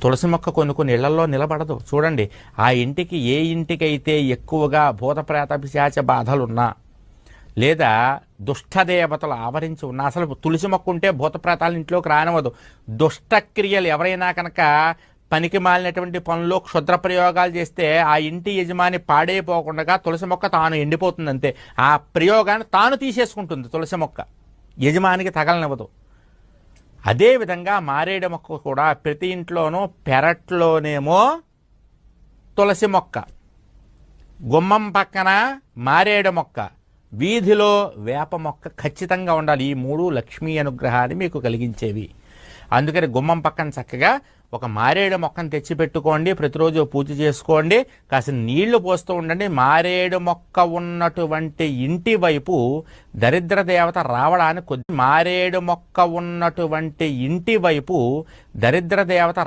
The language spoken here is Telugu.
తులసి మొక్క కొన్ని ఇళ్లలో నిలబడదు. చూడండి, ఆ ఇంటికి ఏ ఇంటికైతే ఎక్కువగా భూత ప్రేత పిశాచ బాధలున్నా లేదా దుష్టదేవతలు ఆవరించి ఉన్నా, అసలు తులసి మొక్క ఉంటే భూత ప్రేతాల ఇంట్లోకి రానివ్వదు. దుష్టక్రియలు ఎవరైనా కనుక పనికి మాలినటువంటి పనులు క్షుద్ర ప్రయోగాలు చేస్తే ఆ ఇంటి యజమాని పాడైపోకుండా తులసి మొక్క తాను ఎండిపోతుంది అంతే. ఆ ప్రయోగాన్ని తాను తీసేసుకుంటుంది తులసి మొక్క, యజమానికి తగలనివ్వదు. అదేవిధంగా మారేడు మొక్క కూడా ప్రతి ఇంట్లోనూ పెరట్లోనేమో తులసి మొక్క, గుమ్మం పక్కన మారేడు మొక్క, వీధిలో వేప మొక్క ఖచ్చితంగా ఉండాలి. ఈ మూడు లక్ష్మీ అనుగ్రహాన్ని మీకు కలిగించేవి. అందుకని గుమ్మం పక్కన చక్కగా ఒక మారేడు మొక్కను తెచ్చిపెట్టుకోండి, ప్రతిరోజు పూజ చేసుకోండి, కాస్త నీళ్లు పోస్తూ ఉండండి. మారేడు మొక్క ఉన్నటువంటి ఇంటి వైపు దరిద్ర దేవత రావడానికి మారేడు మొక్క ఉన్నటువంటి ఇంటి వైపు దరిద్ర దేవత